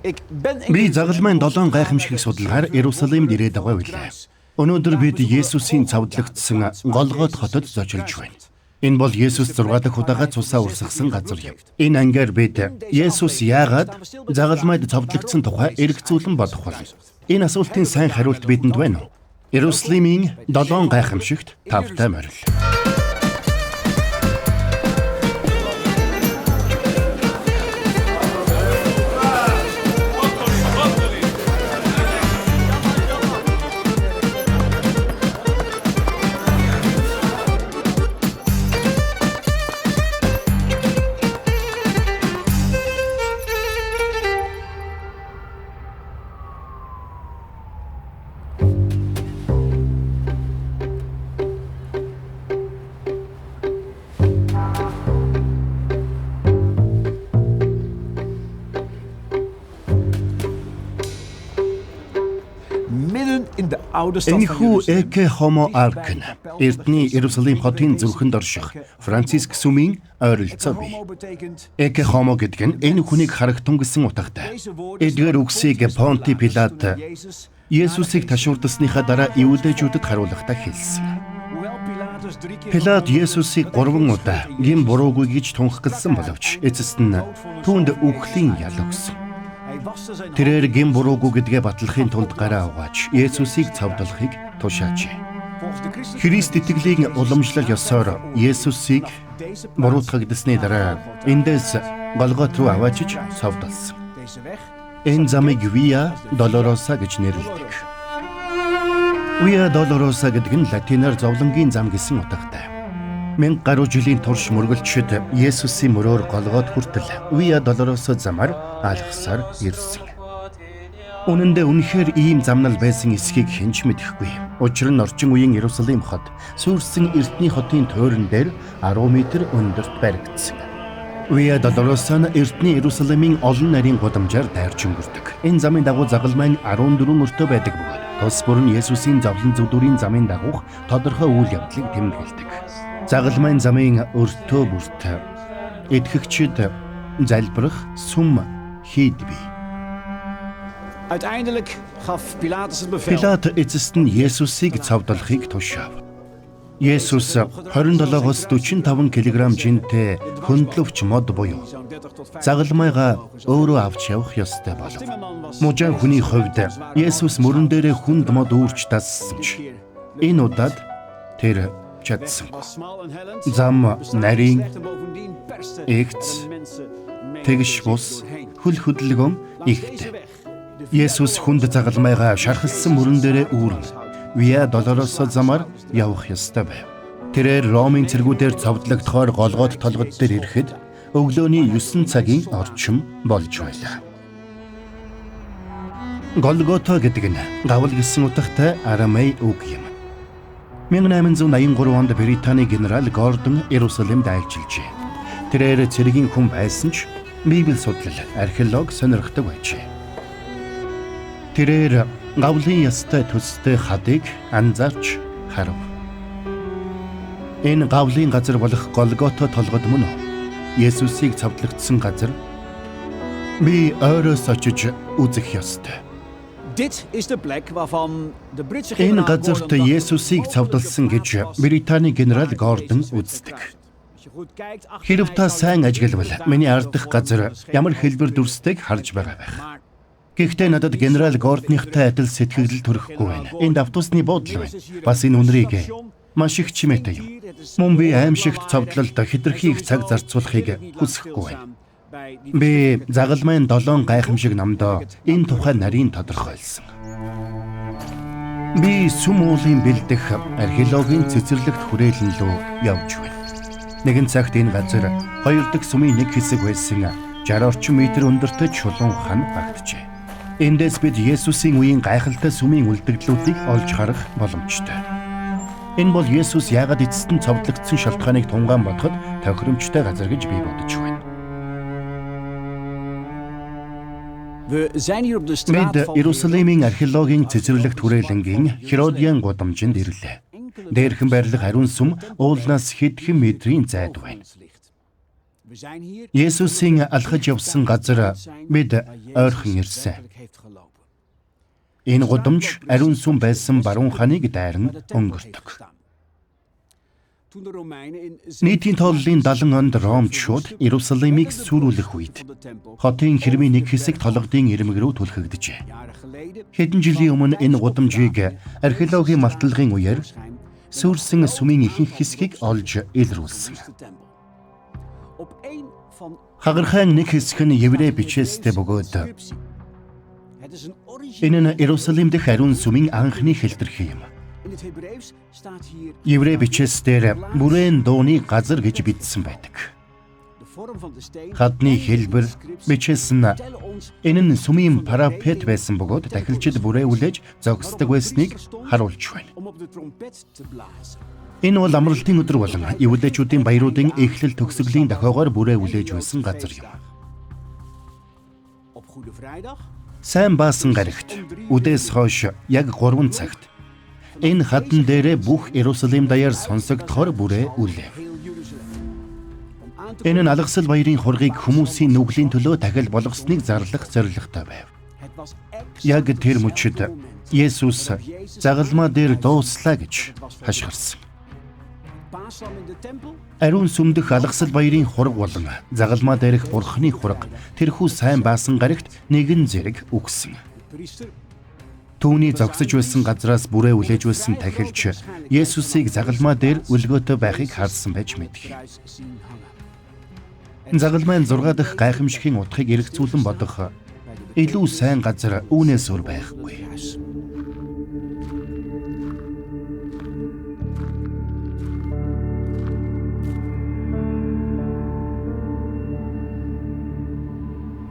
Би загалмайн 7 гайхамшигт судалгаар Иерусалимд ирээд байгаа билээ. Өнөөдөр бид Есүсийн цавдлагдсан Голгот хотод зочилж байна. Энэ бол Есүс 6 дахь удаага цусаа урсгасан газар юм. Энэ ангаар бид Есүс яагаад загалмайд цавдлагдсан тухай эргцүүлэн бодох болно. Энэ асуултын сайн хариулт бидэнд байна уу? Иерусалимийн 7 гайхамшигт тавтай морил. Энэхүү Эке Хомо Аркн эртний Иерусалим хотын зүрхэнд орших Франциск сүмийн ойролцоо бий. Эке Хомо гэдэг нь энэ хүнийг харагтун гэсэн утгатай. Эдгээр үгсийг Понти Пилат Есүсийг ташуурдсаныхаа дараа Иудейчүүдэд харуулахдаа хэлсэн. Пилат Есүсийг 3 удаа гин буруугүй гэж тунхагласан боловч эцэст нь түүнд үхлийн ял өгсөн. Тэрээр гин буруугүй гэдгээ батлахын тулд гараа угааж Есүсийг цавдлахыг тушаажээ. Христ итгэлийг уламжлал ёсоор Есүсийг буруутгагдсны дараа эндээс Голгот руу аваачиж цавдалсан. Энэ замыг Via Dolorosa гэж нэрлэдэг. Via Dolorosa гэдэг нь латинаар зовлонгийн зам гэсэн утгатай. 1000 гаруй жилийн турш мөргөлчид Есүсийн мөрөөр Голгот хүртэл Via Dolorosa замаар алхсаар ирсэн. Үнэн дээр үнэхээр ийм замнал байсан эсхийг хэн ч мэдэхгүй. Учир нь орчин үеийн Иерусалим хот сүрсэн эртний хотын тойрон дээр 10 м өндөрт баригдсан. Via Dolorosa нь эртний Иерусалимын олон нарийн гудамжаар дайрч өнгөрдөг. Энэ замын дагуу загалмайн 14 өртөө байдаг бөгөөд тус бүр нь Есүсийн зовлон зүдүүрийн замын дагуух тодорхой үйл явдлыг тэмдэглэдэг. Загалмайн замын өртөө бүрт итгэгчид залбирах сүм хийд бий. Пилат эцэст нь Есүсийг цавдлахыг тушаав. Есүс 27-оос 45 кг жинтэй хөндлөвч мод буюу загалмайгаа өөрөө авч явах ёстой болов. Мужаан хүний хувьд Есүс мөрөн дээрээ хүнд мод үүрч тассан ч энэ удаад тэр чадсан. Зам нарийн эгц тэгш бус хөл хөдөлгөөн ихтэй. Есүс хүнд загалмайгаа шархалсан мөрөн дээрээ үүрэн Via Dolorosa замаар явах ёстой байв. Тэрээр Ромын цэргүүдээр цовдлогдохоор Голгот толгод дээр ирэхэд өглөөний 9 цагийн орчим болж байлаа. Голгота гэдэг нь гавл гэсэн утгатай арамей үг юм. 1883 онд Британий генерал Гордон Иерусалимд айлчилжээ. Тэрээр цэргийн хүн байсан ч Библи судлал, археолог сонирхдог байжээ. Тэрээр гавлын ястай төстэй хадыг анзаарч харав. Энэ гавлын газар болох Голгота толгод мөн Есүсийг цавдлагдсан газар. Би ойроос очиж үзэх ёстой. Энэ газарт Есүсийг цавдалсан гэж Британий генерал Гордон үздэг. Хэрв та сайн ажиглавал миний ардах газар ямар хэлбэр дүрстэйг харж байгаа байх. Гэхдээ надад генерал Гордоныхтай адил сэтгэл төрөхгүй байна. Энэ давтуусны буудал байна. Бас энэ үнрийг маш их чимээтэй юм. Мөн би аимшигт цовдлолд хэтэрхий их цаг зарцуулахыг хүсэхгүй байна. Би загалмайн 7 гайхамшиг номдоо энэ тухай нарийн тодорхойлсон. Би сүм уулын бэлдэх археологийн цэцэрлэгт хүрээлэн лөө явж байна. Нэгэн цагт энэ газар 2 дахь сүмийн нэг хэсэг байсан 60 орчим метр өндөртэй чулуун хан багтжээ. Эндээс бид Есүсийн үеийн гайхалтай сүмийн үлдэгдлүүдийг олж харах боломжтой. Энэ бол Есүс яагаад эцэст нь цовдлогдсон шалтгааныг тунгаан бодоход тохиромжтой газар гэж би бодож байна. Бид Иерусалимийн археологийн цэцэрлэгт хүрээлэнгийн Херодиан гудамжинд ирлээ. Дээрхэн байрлах ариун сүм уулнаас хэдхэн метрийн зайд байна. Есүсийн алхаж явсан газар бид ойрхон ирсэн. Энэ гудамж ариун сүм байсан баруун ханыг дайран өнгөрдөг. Нийтийн тооллын 70 онд Ромчууд Иерусалимыг сүрүүлэх үед хотын хэрмийн нэг хэсэг толгодын ирмэг рүү түлхэгдэжээ. Хэдэн жилийн өмнө энэ гудамжийг археологийн малтлагын үеэр сүрсэн сүмийн ихэнх хэсгийг олж илрүүлсэн. Хагархайн нэг хэсэг нь еврей бичээстэй бөгөөд энэ нь Иерусалим дэх ариун сүмийн анхны хэлтэрхий юм. Еврей бичээсээр бүрээн дууны газар гэж бичсэн байдаг. Хадны хэлбэр бичээс нь энэ нь сүмийн парапет байсан бөгөөд дахилчид бүрээ үлээж зогсдог байсныг харуулж байна. Энэ бол амралтын өдөр болон евдээчүүдийн баяруудын эхлэл төгсгөлийн дохиогоор бүрээ үлээж байсан газар юм. Сайн баасан гарагт үдээс хойш яг 3 цагт энэ хатан дээрээ бүх Иерусалим даяар сонсогдохоор бүрээ үлээв. Энэ нь алгасал баярын хургийг хүмүүсийн нүглийн төлөө дахил болгосныг зарлах зорилготой байв. Яг тэр мөчид Есүс загалмаа дээр дууслаа гэж хашгирсан. Ариун сүмдөх алгасал баярын хураг болон загалмаа дээрх бурхны хураг тэрхүү сайн баасан гарагт нэгэн зэрэг үгсэн. Түүний зогсож байсан газраас бүрээ үлээж байсан тахилч Есүсийг загалмаа дээр үлгөөтэй байхыг харсан байж мэдэх. Загалмайн 6 дахь гайхамшигын утгыг эргцүүлэн бодох илүү сайн газар үүнээс өөр байхгүй.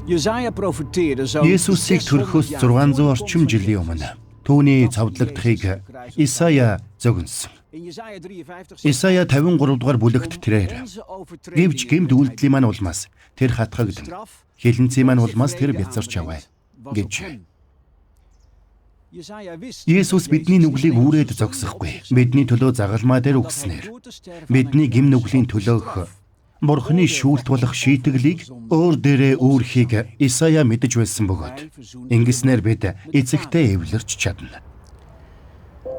Есүсийг төрөхөөс 600 орчим жилийн өмнө түүний цовдлогдохыг Исая зөгнсөн. Исая 53 дугаар бүлэгт тэрээр гэвч гэмт үйлдэлийн маань улмаас тэр хатгагдан хилэнцгийн маань улмаас тэр бяцарч яваа гэж. Есүс бидний нүглийг үүрээд зогсохгүй. Бидний төлөө загалмаа дээр үгснээр бидний гэм нүглийн төлөөх Бурхны шүүлт болох шийтгэлийг өөр дээрээ үүрхийг Исая мэдэж байсан бөгөөд ингэснээр бид эцэгтэй эвлэрч чадна.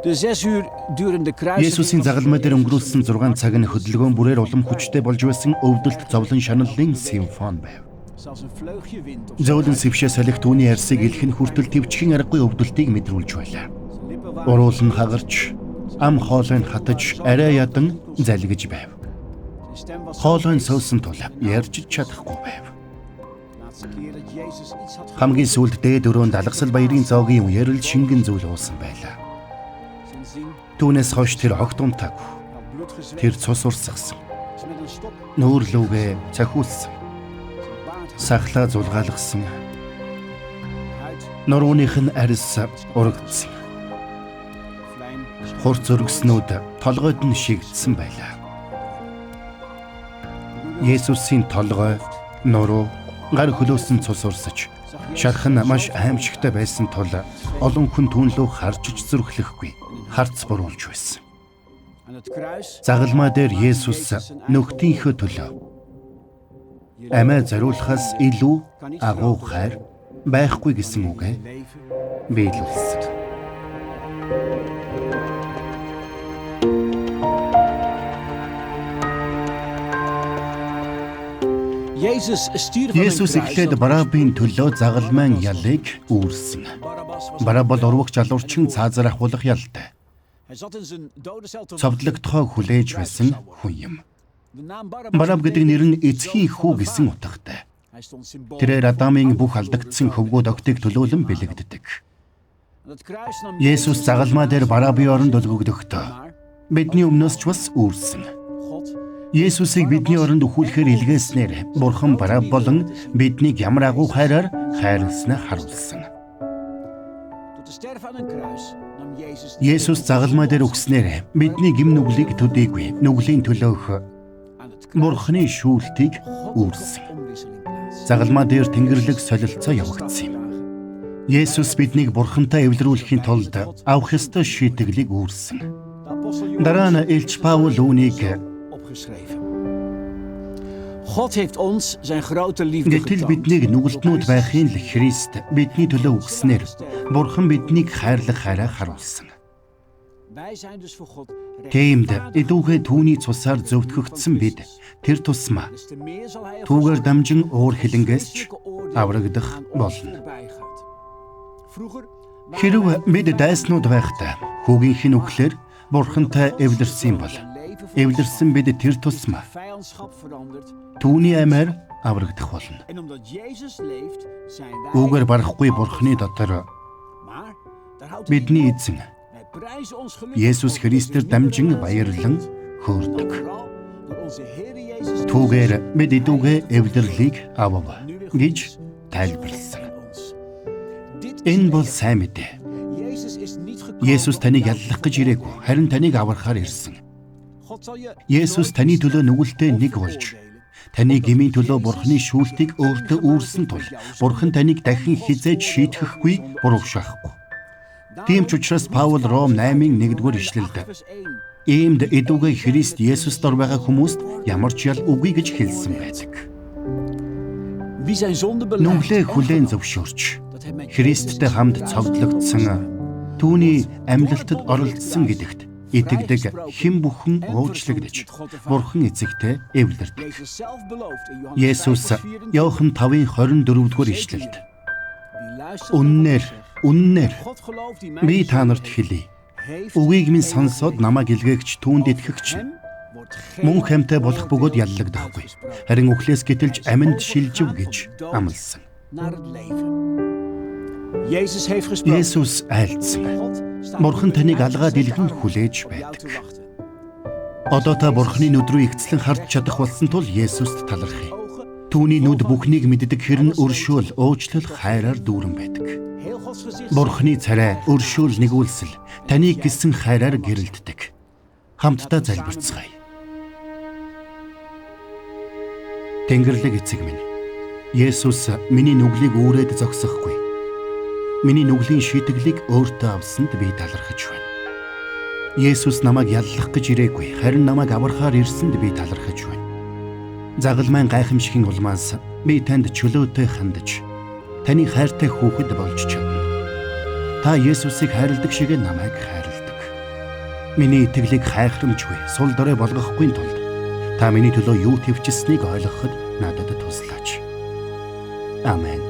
Есүсийн загалмай дээр өнгөрүүлсэн 6 цаг нь хөдөлгөөн бүрээр улам хүчтэй болж байсан өвдөлт зовлон шаналлын симфон байв. Зөөлөн сэвшээ салхи түүний арсыг илхэн хүртэл төвчхийн аргагүй өвдөлтийг мэдрүүлж байлаа. Уруул нь хагарч, ам хоолой нь хатаж, арай ядан залгиж байв. Хоолой нь суусан тул ярьж чадахгүй байв. Хамгийн сүүлд дээд өрөөнд алгасал баярын зоогийн үеэр л шингэн зүйл уусан байлаа. Түүнээс хойш тэр огт унтаагүй. Тэр цус урсгасан. Нүүрлүүгээ цахиулсан. Сахлаа зулгаалгасан. Нурууных нь арьс урагдсан. Хурц өргөснүүд толгойд нь шигдсэн байлаа. Есүсийн толгой, нуруу, гар хөлөөсөн цус урсаж, шарх нь маш аимшигтай байсан тул олон хүн түүнлөө харж зүрхлэхгүй, харц буруулж байсан. Загалмаа дээр Есүс нөхдийнхөө төлөө амиа зориулахаас илүү агуу хайр байхгүй гэсэн үгээ биелүүлсэн. Есүс эхлээд Барабын төлөө загалмайн ялыг үүрсэн. Бараб бол урвагч алуурчин цаазар ахуулах ялтай. Цовдлогдохоо хүлээж байсан хүн юм. Бараб гэдэг нэр нь эцгийн хүү гэсэн утгатай. Тэрээр Адамын бүх алдагдсан хөвгүүд огтыг төлөөлөн бэлэгддэг. Есүс загалмаа дээр Барабын оронд өлгөгдөхдөө бидний өмнөөс ч бас үүрсэн. Есүсийг бидний оронд өхүүлэхээр илгээснээр Бурхан Бараб болон биднийг ямар агуу хайраар хайрласнаа харуулсан. Есүс загалмай дээр үгснээр бидний гэм нүглийг төдийгүй нүглийн төлөөх Бурханы шүүлтийг үүрсэн. Загалмай дээр Тэнгэрлэг солилцоо явагдсан юм. Есүс биднийг Бурхантай эвлэрүүлэхийн тулд авах ёстой шийтгэлийг үүрсэн. Дараа нь Илч Паул үүнийг God heeft ons zijn grote liefde Гэтэл биднийг нүгэлтнүүд байхын л Христ бидний төлөө өгснээр Бурхан биднийг хайрлах хайраа харуулсан. Wij zijn dus voor God Тиймд эдүүгээ түүний цусаар зөвтгөгдсөн бид тэр тусмаа des te meer zal hij түүгээр дамжин уур хилэнгээс ч аврагдах болно. voorbijgaat. Vroeger Хэрв бид дайснууд байхдаа хүүгийнх нь үхлээр Бурхантай эвлэрсэн бол эвлэрсэн бид тэр тусмаа vijandschap veranderd. түүний аймаар аврагдах болно. En omdat Jezus leeft, zijn wij. Үүгээр барахгүй Бурханы дотор Maar daar houdt het бидний niet op. эзэн Wij prijzen ons geluk. Есүс Христээр дамжин баярлан хөөрдөг. Vooral door onze Heer Jezus Түүгээр бид эдүүгээ эвлэрлийг авав гэж тайлбарласан. ons. Dit is Энэ бол сайн мэдээ. Jezus is niet gekomen. Есүс таныг яллах гэж ирээгүй, харин таныг аврахаар ирсэн. God zal je Есүс таны төлөө нүгэлтэд нэг болж, таны гмийн төлөө Бурханы шүүлтийг өөртөө үүрсэн тул Бурхан таныг дахин хизээж шийтгэхгүй, буруушаахгүй. Тийм ч учраас Паул Ром 8-ын 1-р ишлэлд vers 1. иймд эдүүгээ Христ Есүс дор байгаа хүмүүст ямар ч ял үгүй гэж хэлсэн байдаг. Wie zijn zonde belijdt, Нүглээ хүлээн зөвшөөрч dat hij met Христтэй хамт цогцлогдсон түүний амьлалтад оролцсон гэдэгт итгэдэг хэн бүхэн уучлагдж Бурхан эцэгтэй эвлэрдэг. Jezus zelf belooft in Johannes Есүс 5:24. Иохан 5:24-р ишлэлд Wie luistert үннээр үннээр God gelooft die би mij та нарт хэлье. heeft, Үгийг минь сонсоод намайг илгээгч түүнд итгэгч hem wordt geen мөн хамтай болох бөгөөд яллагдахгүй. Харин үхлээс гítэлж аминд шилжив гэж амласан. naar het leven. Jezus heeft gesproken. Есүс айлдсан. God staat Бурхан таныг алгаа дэлгэн op хүлээж jou байдаг. te wachten. Одоо та Бурханы нүд рүү игцлэн харж чадах болсон тул Есүст талархъя. Ogen, Түүний нүд бүхнийг мэддэг хэрн өршөөл, уучлал, хайраар дүүрэн байдаг. heel Gods gezicht. Бурханы царай, өршөөл, нэгүүлсэл таныг гисэн хайраар гэрэлтдэг. Хамтдаа залбирцгаая. Тэнгэрлэг эцэг минь, Есүс миний нүглийг үүрээд зогсохгүй. Миний нүглийн шийтгэлийг өөртөө авсанд би талархаж байна. Есүс намайг яллах гэж ирээгүй, харин намайг аврахаар ирсэнд би талархаж байна. Загалмайн гайхамшигын улмаас би танд чөлөөтэй хандаж, таны хайртай хүүхэд болж чадна. Та Есүсийг хайрладаг шиг намайг хайрладаг. Миний итгэлийг хайхрамжгүй, сул дорой болгохгүй тулд та миний төлөө юу төвчсэнийг ойлгоход надад туслаач. Амен.